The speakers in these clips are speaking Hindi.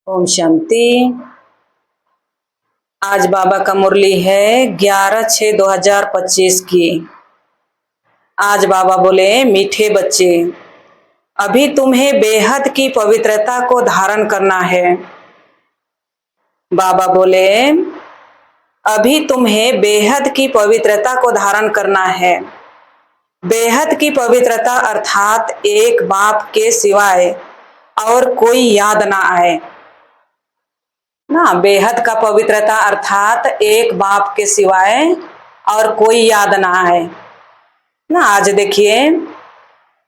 ओम शांति। आज बाबा का मुरली है 11/6/2025 की। आज बाबा बोले, मीठे बच्चे, अभी तुम्हें बेहद की पवित्रता को धारण करना है। बाबा बोले, अभी तुम्हें बेहद की पवित्रता को धारण करना है। बेहद की पवित्रता अर्थात एक बाप के सिवाय और कोई याद ना आए ना। बेहद का पवित्रता अर्थात एक बाप के सिवाय और कोई याद ना आए ना। आज देखिए,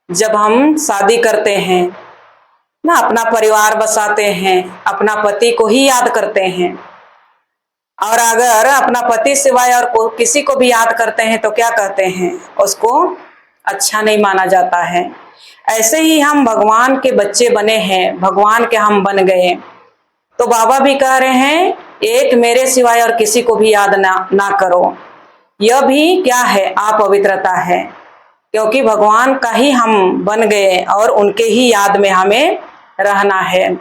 जब हम शादी करते हैं ना, अपना परिवार बसाते हैं, अपना पति को ही याद करते हैं। और अगर अपना पति सिवाय और किसी को भी याद करते हैं तो क्या कहते हैं, उसको अच्छा नहीं माना जाता है। ऐसे ही हम भगवान के बच्चे बने हैं, भगवान के हम बन गए, तो बाबा भी कह रहे हैं एक मेरे सिवाय और किसी को भी याद ना करो। यह भी क्या है, अपवित्रता है, क्योंकि भगवान का ही हम बन गए और उनके ही याद में हमें रहना है।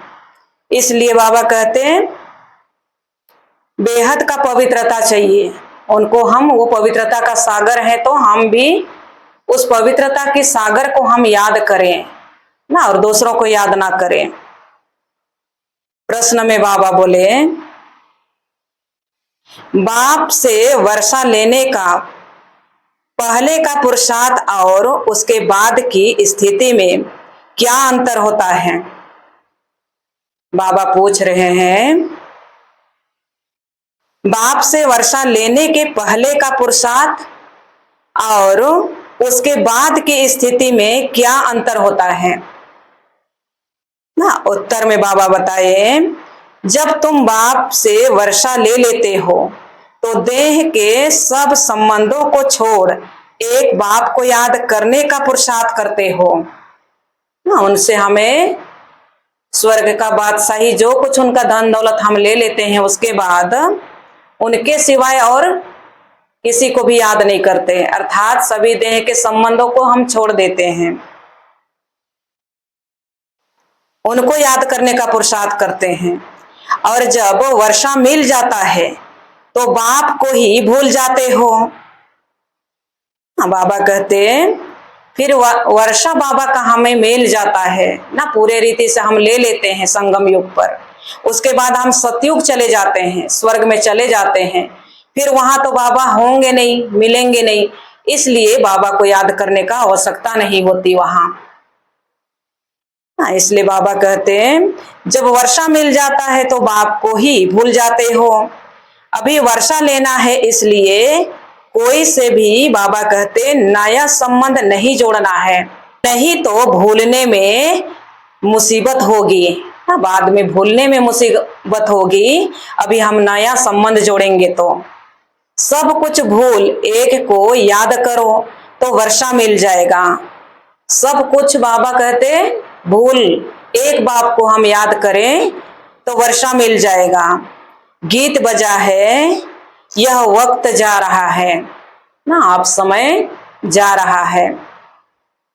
इसलिए बाबा कहते हैं बेहद का पवित्रता चाहिए उनको। हम वो पवित्रता का सागर है, तो हम भी उस पवित्रता के सागर को हम याद करें ना, और दूसरों को याद ना करें। प्रश्न में बाबा बोले, बाप से वर्षा लेने का पहले का पुरुषार्थ और उसके बाद की स्थिति में क्या अंतर होता है। बाबा पूछ रहे हैं, बाप से वर्षा लेने के पहले का पुरुषार्थ और उसके बाद की स्थिति में क्या अंतर होता है ना। उत्तर में बाबा बताए, जब तुम बाप से वर्षा ले लेते हो तो देह के सब संबंधों को छोड़ एक बाप को याद करने का पुरुषार्थ करते हो ना। उनसे हमें स्वर्ग का बादशाही, जो कुछ उनका धन दौलत हम ले लेते हैं, उसके बाद उनके सिवाय और किसी को भी याद नहीं करते, अर्थात सभी देह के संबंधों को हम छोड़ देते हैं, उनको याद करने का पुरुषार्थ करते हैं। और जब वर्षा मिल जाता है तो बाप को ही भूल जाते हो। बाबा कहते फिर वर्षा बाबा का हमें मिल जाता है ना, पूरे रीति से हम ले लेते हैं संगम युग पर। उसके बाद हम सतयुग चले जाते हैं, स्वर्ग में चले जाते हैं। फिर वहां तो बाबा होंगे नहीं, मिलेंगे नहीं, इसलिए बाबा को याद करने का आवश्यकता नहीं होती वहां। इसलिए बाबा कहते हैं जब वर्षा मिल जाता है तो बाप को ही भूल जाते हो। अभी वर्षा लेना है, इसलिए कोई से भी बाबा कहते नया संबंध नहीं जोड़ना है, नहीं तो भूलने में मुसीबत होगी। बाद में भूलने में मुसीबत होगी। अभी हम नया संबंध जोड़ेंगे तो सब कुछ भूल एक को याद करो तो वर्षा मिल जाएगा। सब कुछ बाबा कहते भूल एक बाप को हम याद करें तो वर्षा मिल जाएगा। गीत बजा है, यह वक्त जा रहा है ना, अब समय जा रहा है।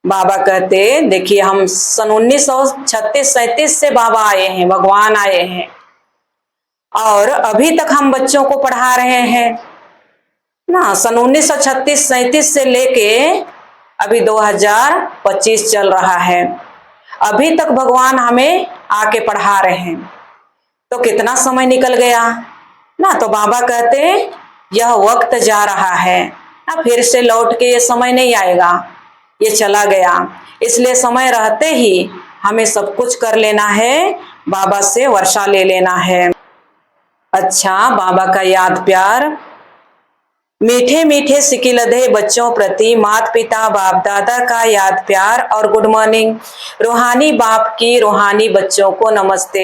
बाबा कहते देखिए, हम सन 1936-37 से बाबा आए हैं, भगवान आए हैं, और अभी तक हम बच्चों को पढ़ा रहे हैं ना। सन 1936-37 से लेके अभी 2025 चल रहा है, अभी तक भगवान हमें आके पढ़ा रहे हैं, तो कितना समय निकल गया ना। तो बाबा कहते यह वक्त जा रहा है ना, फिर से लौट के ये समय नहीं आएगा, ये चला गया। इसलिए समय रहते ही हमें सब कुछ कर लेना है, बाबा से वर्षा ले लेना है। अच्छा, बाबा का याद प्यार। मीठे मीठे सिकिलधे बच्चों प्रति माता पिता बाप दादा का याद प्यार और गुड मॉर्निंग। रूहानी बाप की रूहानी बच्चों को नमस्ते।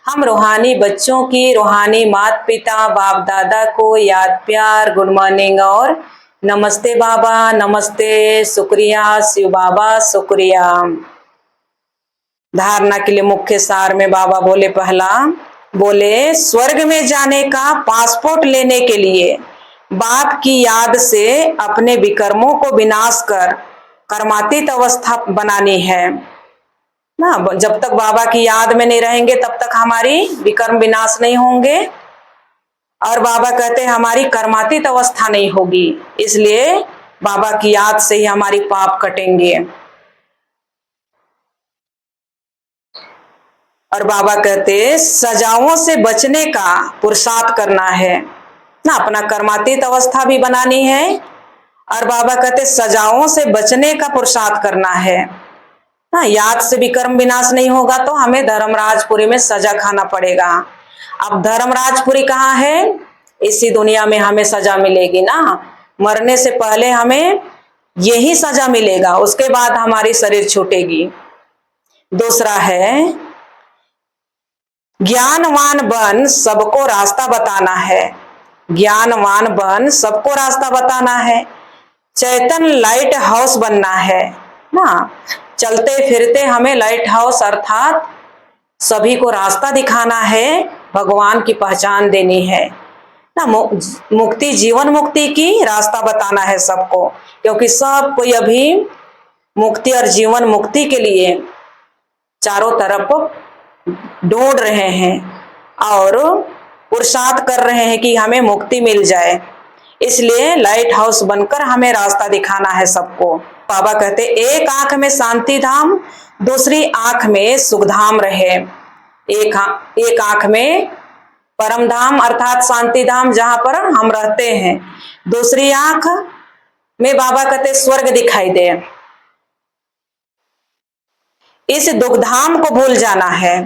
हम रूहानी बच्चों की रूहानी माता पिता बाप दादा को याद प्यार, गुड मॉर्निंग और नमस्ते बाबा, नमस्ते, शुक्रिया शिव बाबा, शुक्रिया। धारणा के लिए मुख्य सार में बाबा बोले, पहला बोले स्वर्ग में जाने का पासपोर्ट लेने के लिए बाप की याद से अपने विकर्मों को विनाश कर कर्मातीत अवस्था बनानी है। ना। जब तक बाबा की याद में नहीं रहेंगे तब तक हमारी विकर्म विनाश नहीं होंगे, और बाबा कहते हैं हमारी कर्मातीत अवस्था नहीं होगी। इसलिए बाबा की याद से ही हमारी पाप कटेंगे। और बाबा कहते सजाओं से बचने का पुरुषार्थ करना है ना, अपना कर्मातीत अवस्था भी बनानी है, और बाबा कहते सजाओं से बचने का पुरुषार्थ करना है ना। याद से भी कर्म विनाश नहीं होगा तो हमें धर्मराजपुरी में सजा खाना पड़ेगा। अब धर्मराजपुरी कहाँ है? इसी दुनिया में हमें सजा मिलेगी ना। मरने से पहले हमें यही सजा मिलेगा, उसके बाद हमारी शरीर छूटेगी। दूसरा है ज्ञानवान बन सबको रास्ता बताना है। ज्ञानवान बन सबको रास्ता बताना है। चैतन्य लाइट हाउस बनना है ना। चलते फिरते हमें लाइट हाउस अर्थात सभी को रास्ता दिखाना है, भगवान की पहचान देनी है ना। मुक्ति, जीवन मुक्ति की रास्ता बताना है सबको, क्योंकि सब कोई अभी मुक्ति और जीवन मुक्ति के लिए चारों तरफ ढूंढ रहे हैं और पुरुषार्थ कर रहे हैं कि हमें मुक्ति मिल जाए। इसलिए लाइट हाउस बनकर हमें रास्ता दिखाना है सबको। बाबा कहते एक आंख में शांति धाम, दूसरी आंख में सुख धाम रहे। एक आंख में परम धाम अर्थात शांति धाम जहां पर हम रहते हैं, दूसरी आंख में बाबा कहते स्वर्ग दिखाई दे। इस दुख धाम को भूल जाना है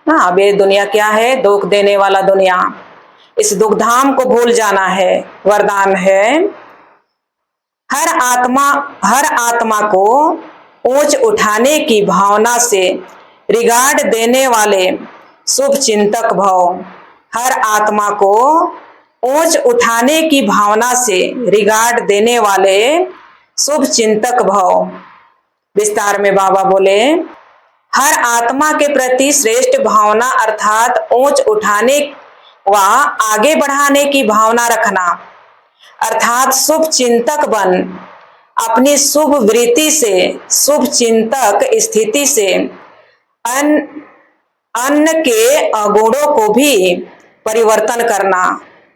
ना। अब ये दुनिया क्या है? दुख देने वाला दुनिया। इस दुख धाम को भूल जाना है। वरदान है हर आत्मा को ऊंच उठाने की भावना से रिगार्ड देने वाले शुभ चिंतक भव। हर आत्मा को ऊंच उठाने की भावना से रिगार्ड देने वाले शुभ चिंतक भव। विस्तार में बाबा बोले हर आत्मा के प्रति श्रेष्ठ भावना अर्थात ऊंच उठाने व आगे बढ़ाने की भावना रखना, अर्थात शुभ चिंतक बन अपनी शुभ वृत्ति से, शुभ चिंतक स्थिति से अन्य के अगुणों को भी परिवर्तन करना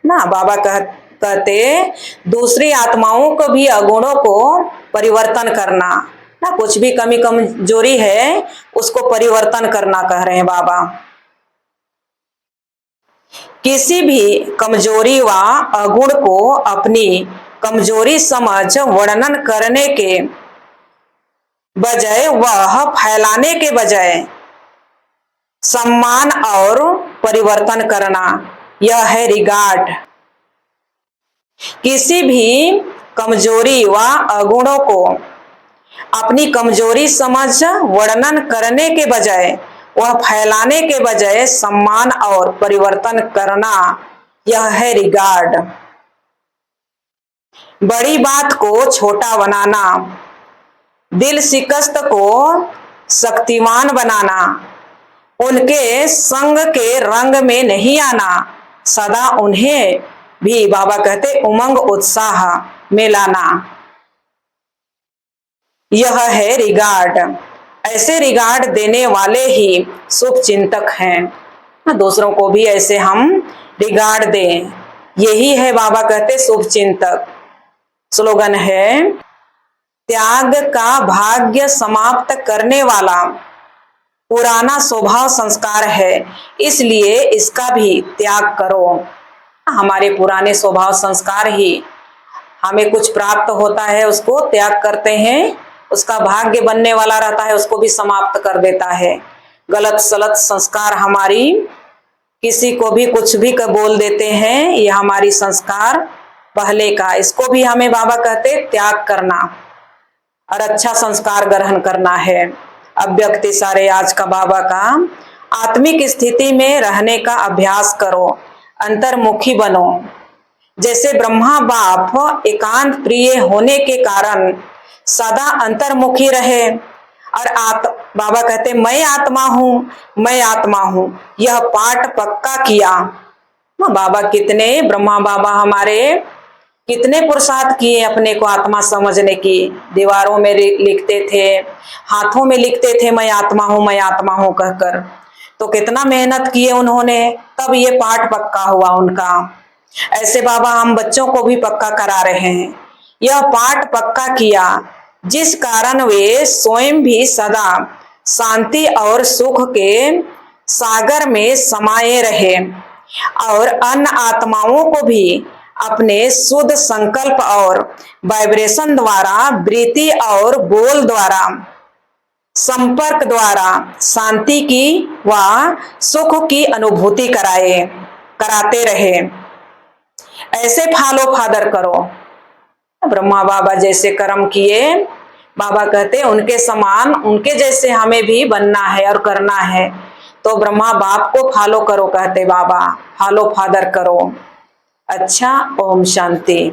ना। बाबा कहते दूसरी आत्माओं को भी अगुणों को परिवर्तन करना ना। कुछ भी कमी कमजोरी है उसको परिवर्तन करना कह रहे हैं बाबा। किसी भी कमजोरी व अगुण को अपनी कमजोरी समझ वर्णन करने के बजाय, वह फैलाने के बजाय सम्मान और परिवर्तन करना, यह है रिगार्ड। किसी भी कमजोरी व अगुणों को अपनी कमजोरी समझ वर्णन करने के बजाय, वह फैलाने के बजाय सम्मान और परिवर्तन करना, यह है रिगार्ड। बड़ी बात को छोटा बनाना, दिल शिकस्त को शक्तिमान बनाना, उनके संग के रंग में नहीं आना, सदा उन्हें भी बाबा कहते उमंग उत्साह में लाना, यह है रिगार्ड। ऐसे रिगार्ड देने वाले ही शुभ चिंतक हैं। दूसरों को भी ऐसे हम रिगार्ड दें, यही है बाबा कहते शुभ चिंतक। स्लोगन है त्याग का भाग्य समाप्त करने वाला पुराना स्वभाव संस्कार है, इसलिए इसका भी त्याग करो। हमारे पुराने स्वभाव संस्कार ही हमें कुछ प्राप्त होता है उसको त्याग करते हैं, उसका भाग्य बनने वाला रहता है उसको भी समाप्त कर देता है। गलत सलत संस्कार हमारी किसी को भी कुछ भी बोल देते हैं, ये हमारी संस्कार पहले का, इसको भी हमें बाबा कहते त्याग करना और अच्छा संस्कार ग्रहण करना है। अब व्यक्ति सारे आज का बाबा का आत्मिक स्थिति में रहने का अभ्यास करो, अंतर्मुखी बनो। जैसे ब्रह्मा बाप एकांत प्रिय होने के कारण सदा अंतर्मुखी रहे और बाबा कहते मैं आत्मा हूं, मैं आत्मा हूं, यह पाठ पक्का किया। बाबा कितने, ब्रह्मा बाबा हमारे कितने पुरुषार्थ किए अपने को आत्मा समझने की। दीवारों में लिखते थे, हाथों में लिखते थे मैं आत्मा हूं कहकर। तो कितना मेहनत किए उन्होंने, तब ये पाठ पक्का हुआ उनका। ऐसे बाबा हम बच्चों को भी पक्का करा रहे हैं। यह पाठ पक्का किया जिस कारण वे स्वयं भी सदा शांति और सुख के सागर में समाये रहे और अन्य आत्माओं को भी अपने शुद्ध संकल्प और वाइब्रेशन द्वारा, वृत्ति और बोल द्वारा, संपर्क द्वारा शांति की व सुख की अनुभूति कराते रहे। ऐसे फॉलो फादर करो। ब्रह्मा बाबा जैसे कर्म किए, बाबा कहते उनके समान, उनके जैसे हमें भी बनना है और करना है। तो ब्रह्मा बाप को फॉलो करो कहते बाबा, फॉलो फादर करो। अच्छा, ओम शांति।